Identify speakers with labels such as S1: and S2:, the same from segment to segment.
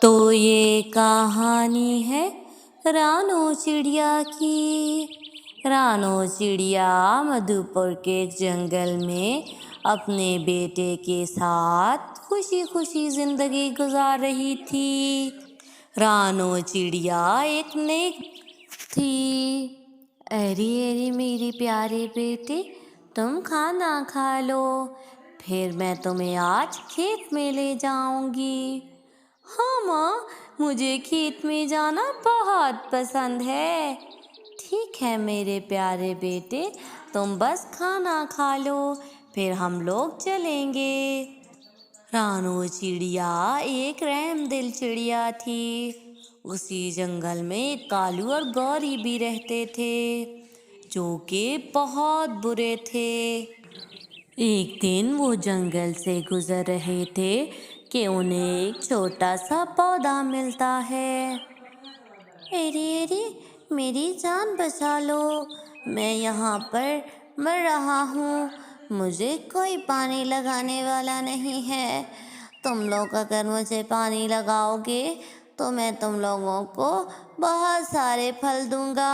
S1: تو یہ کہانی ہے رانو چڑیا کی۔ رانو چڑیا مدھو پور کے جنگل میں اپنے بیٹے کے ساتھ خوشی خوشی زندگی گزار رہی تھی۔ رانو چڑیا ایک نیک تھی۔ ارے ارے میرے پیارے بیٹے، تم کھانا کھا لو، پھر میں تمہیں آج کھیت میں لے جاؤں گی۔ ہاں ماں، مجھے کھیت میں جانا بہت پسند ہے۔ ٹھیک ہے میرے پیارے بیٹے، تم بس کھانا کھا لو، پھر ہم لوگ چلیں گے۔ رانو چڑیا ایک رحم دل چڑیا تھی۔ اسی جنگل میں کالو اور گوری بھی رہتے تھے، جو کہ بہت برے تھے۔ ایک دن وہ جنگل سے گزر رہے تھے کہ انہیں ایک چھوٹا سا پودا ملتا ہے۔ ارے ارے میری جان بچا لو، میں یہاں پر مر رہا ہوں، مجھے کوئی پانی لگانے والا نہیں ہے۔ تم لوگ اگر مجھے پانی لگاؤ گے تو میں تم لوگوں کو بہت سارے پھل دوں گا۔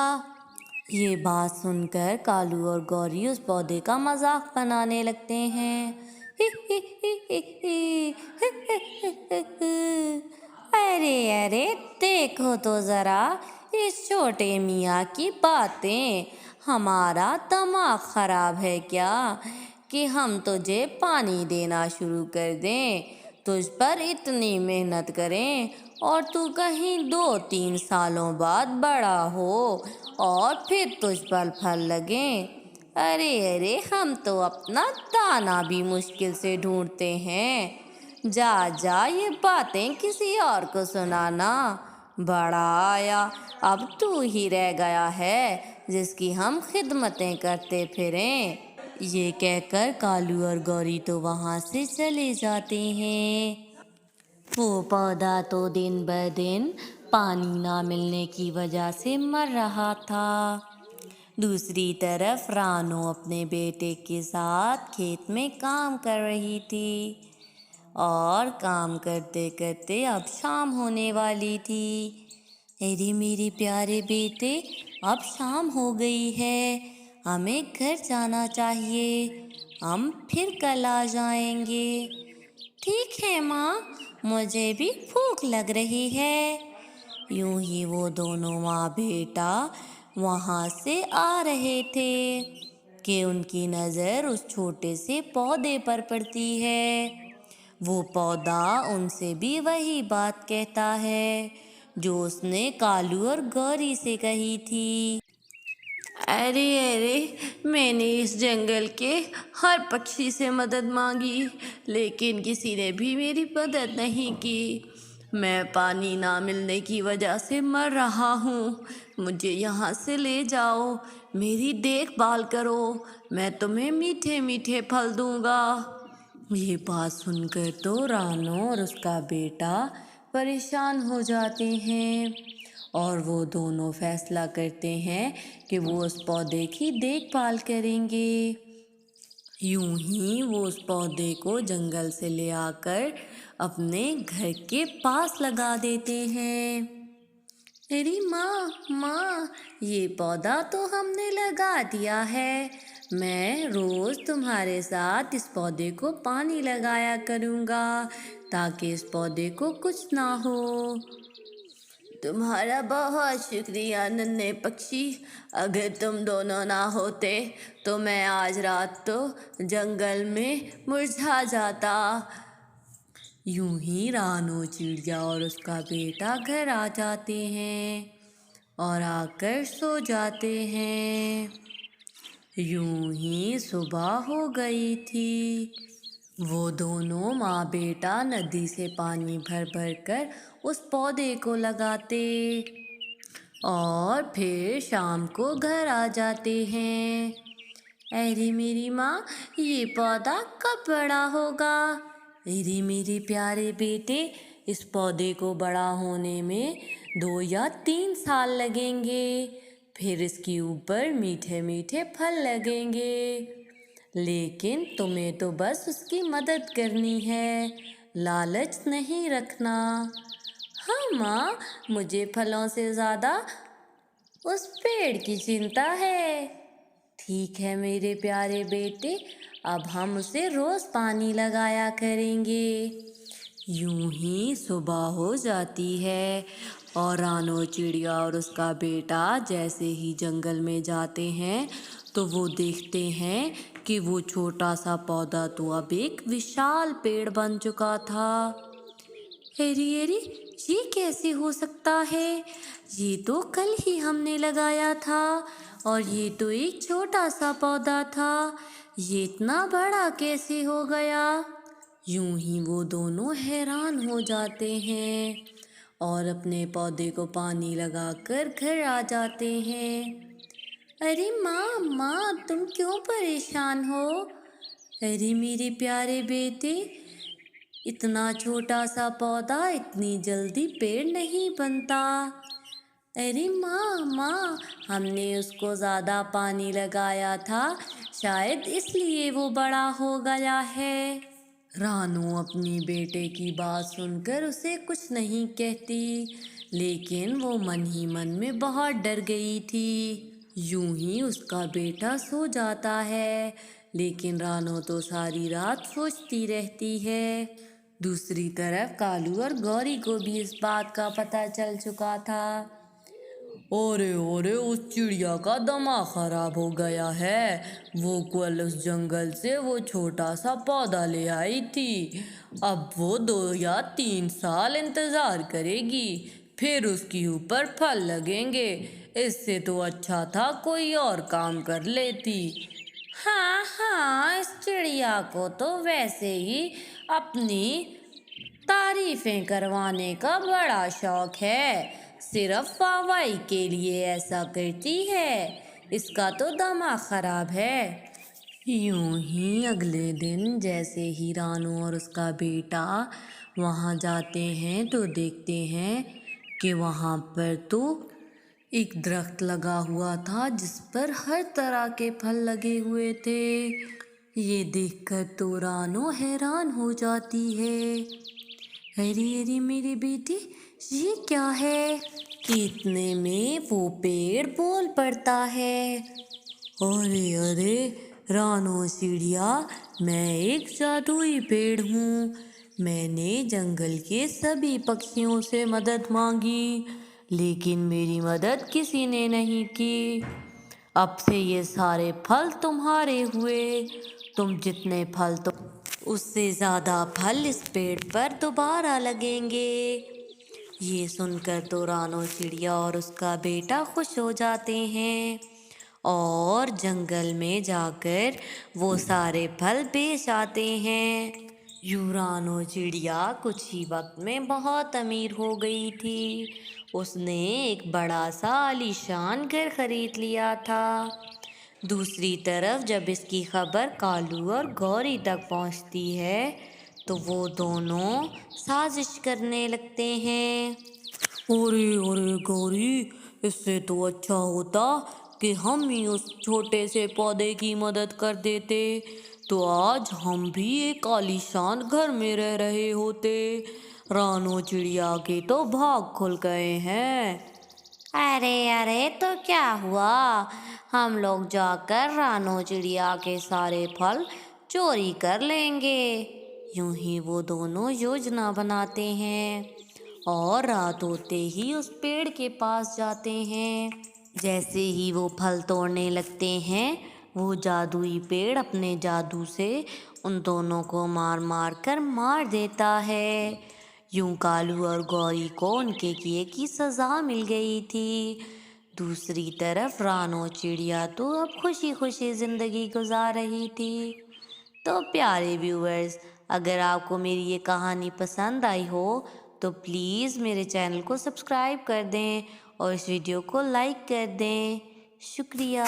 S1: یہ بات سن کر کالو اور گوری اس پودے کا مذاق بنانے لگتے ہیں۔ ارے ارے دیکھو تو ذرا اس چھوٹے میاں کی باتیں، ہمارا دماغ خراب ہے کیا کہ ہم تجھے پانی دینا شروع کر دیں، تجھ پر اتنی محنت کریں اور تو کہیں 2-3 سالوں بعد بڑا ہو اور پھر تجھ پر پھل لگیں۔ ارے ارے ہم تو اپنا دانہ بھی مشکل سے ڈھونڈتے ہیں، جا جا یہ باتیں کسی اور کو سنانا، بڑا آیا اب تو ہی رہ گیا ہے جس کی ہم خدمتیں کرتے پھریں۔ یہ کہہ کر کالو اور گوری تو وہاں سے چلے جاتے ہیں۔ وہ پودا تو دن بدن پانی نہ ملنے کی وجہ سے مر رہا تھا۔ دوسری طرف رانو اپنے بیٹے کے ساتھ کھیت میں کام کر رہی تھی، اور کام کرتے کرتے اب شام ہونے والی تھی۔ ارے میرے پیارے بیٹے، اب شام ہو گئی ہے، ہمیں گھر جانا چاہیے، ہم پھر کل آ جائیں گے۔ ٹھیک ہے ماں، مجھے بھی بھوک لگ رہی ہے۔ یوں ہی وہ دونوں ماں بیٹا وہاں سے آ رہے تھے کہ ان کی نظر اس چھوٹے سے پودے پر پڑتی ہے۔ وہ پودا ان سے بھی وہی بات کہتا ہے جو اس نے کالو اور گوری سے کہی تھی۔ ارے ارے میں نے اس جنگل کے ہر پکشی سے مدد مانگی، لیکن کسی نے بھی میری مدد نہیں کی۔ میں پانی نہ ملنے کی وجہ سے مر رہا ہوں، مجھے یہاں سے لے جاؤ، میری دیکھ بھال کرو، میں تمہیں میٹھے میٹھے پھل دوں گا۔ یہ بات سن کر تو رانو اور اس کا بیٹا پریشان ہو جاتے ہیں، اور وہ دونوں فیصلہ کرتے ہیں کہ وہ اس پودے کی دیکھ بھال کریں گے۔ یوں ہی وہ اس پودے کو جنگل سے لے آ کر اپنے گھر کے پاس لگا دیتے ہیں۔ ارے ماں، یہ پودا تو ہم نے لگا دیا ہے، میں روز تمہارے ساتھ اس پودے کو پانی لگایا کروں گا تاکہ اس پودے کو کچھ نہ ہو۔ تمہارا بہت شکریہ ننھے پکشی، اگر تم دونوں نہ ہوتے تو میں آج رات تو جنگل میں مرجھا جاتا۔ یوں ہی رانو چڑیا اور اس کا بیٹا گھر آ جاتے ہیں اور آ کر سو جاتے ہیں۔ یوں ہی صبح ہو گئی تھی۔ وہ دونوں ماں بیٹا ندی سے پانی بھر بھر کر اس پودے کو لگاتے اور پھر شام کو گھر آ جاتے ہیں۔ ارے میری ماں، یہ پودا کب بڑا ہوگا؟ ارے میرے پیارے بیٹے، اس پودے کو بڑا ہونے میں 2 یا 3 سال لگیں گے، پھر اس کے اوپر میٹھے میٹھے پھل لگیں گے، لیکن تمہیں تو بس اس کی مدد کرنی ہے، لالچ نہیں رکھنا۔ ہاں ماں، مجھے پھلوں سے زیادہ اس پیڑ کی چنتا ہے۔ ٹھیک ہے میرے پیارے بیٹے، اب ہم اسے روز پانی لگایا کریں گے۔ یوں ہی صبح ہو جاتی ہے اور رانو چڑیا اور اس کا بیٹا جیسے ہی جنگل میں جاتے ہیں تو وہ دیکھتے ہیں کہ وہ چھوٹا سا پودا تو اب ایک وشال پیڑ بن چکا تھا۔ ارے ارے، یہ کیسے ہو سکتا ہے؟ یہ تو کل ہی ہم نے لگایا تھا اور یہ تو ایک چھوٹا سا پودا تھا، یہ اتنا بڑا کیسے ہو گیا؟ یوں ہی وہ دونوں حیران ہو جاتے ہیں اور اپنے پودے کو پانی لگا کر گھر آ جاتے ہیں۔ ارے ماں تم کیوں پریشان ہو؟ ارے میرے پیارے بیٹے، اتنا چھوٹا سا پودا اتنی جلدی پیڑ نہیں بنتا۔ ارے ماں ہم نے اس کو زیادہ پانی لگایا تھا، شاید اس لیے وہ بڑا ہو گیا ہے۔ رانو اپنے بیٹے کی بات سن کر اسے کچھ نہیں کہتی، لیکن وہ من ہی من میں بہت ڈر گئی تھی۔ یوں ہی اس کا بیٹا سو جاتا ہے، لیکن رانو تو ساری رات سوچتی رہتی ہے۔ دوسری طرف کالو اور گوری کو بھی اس بات کا پتہ چل چکا تھا۔ اورے اس چڑیا کا دماغ خراب ہو گیا ہے، وہ کل اس جنگل سے وہ چھوٹا سا پودا لے آئی تھی، اب وہ 2 یا 3 سال انتظار کرے گی، پھر اس کے اوپر پھل لگیں گے۔ اس سے تو اچھا تھا کوئی اور کام کر لیتی۔ ہاں اس چڑیا کو تو ویسے ہی اپنی تعریفیں کروانے کا بڑا شوق ہے، صرف واہواہی کے لیے ایسا کرتی ہے، اس کا تو دماغ خراب ہے۔ یوں ہی اگلے دن جیسے ہی رانو اور اس کا بیٹا وہاں جاتے ہیں تو دیکھتے ہیں کہ وہاں پر تو ایک درخت لگا ہوا تھا جس پر ہر طرح کے پھل لگے ہوئے تھے۔ یہ دیکھ کر تو رانو حیران ہو جاتی ہے۔ ارے میرے بیٹے، یہ کیا ہے کہ اتنے میں وہ پیڑ بول پڑتا ہے۔ ارے رانو چڑیا، میں ایک جادوئی پیڑ ہوں، میں نے جنگل کے سبھی پکشیوں سے مدد مانگی، لیکن میری مدد کسی نے نہیں کی۔ اب سے یہ سارے پھل تمہارے ہوئے، تم جتنے پھل تو اس سے زیادہ پھل اس پیڑ پر دوبارہ لگیں گے۔ یہ سن کر تو رانو چڑیا اور اس کا بیٹا خوش ہو جاتے ہیں اور جنگل میں جا کر وہ سارے پھل بیچ آتے ہیں۔ یوں رانو چڑیا کچھ ہی وقت میں بہت امیر ہو گئی تھی، اس نے ایک بڑا سا عالیشان گھر خرید لیا تھا۔ دوسری طرف جب اس کی خبر کالو اور گوری تک پہنچتی ہے تو وہ دونوں سازش کرنے لگتے ہیں۔ ارے گوری، اس سے تو اچھا ہوتا کہ ہم ہی اس چھوٹے سے پودے کی مدد کر دیتے، تو آج ہم بھی ایک عالیشان گھر میں رہ رہے ہوتے۔ رانو چڑیا کے تو بھاگ کھل گئے ہیں۔ ارے تو کیا ہوا، ہم لوگ جا کر رانو چڑیا کے سارے پھل چوری کر لیں گے۔ یوں ہی وہ دونوں یوجنا بناتے ہیں اور رات ہوتے ہی اس پیڑ کے پاس جاتے ہیں۔ جیسے ہی وہ پھل توڑنے لگتے ہیں، وہ جادوئی پیڑ اپنے جادو سے ان دونوں کو مار کر مار دیتا ہے۔ یوں کالو اور گوری کو ان کے کیے کی سزا مل گئی تھی۔ دوسری طرف رانو چڑیا تو اب خوشی زندگی گزار رہی تھی۔ تو پیارے ویورز، اگر آپ کو میری یہ کہانی پسند آئی ہو تو پلیز میرے چینل کو سبسکرائب کر دیں اور اس ویڈیو کو لائک کر دیں۔ شکریہ۔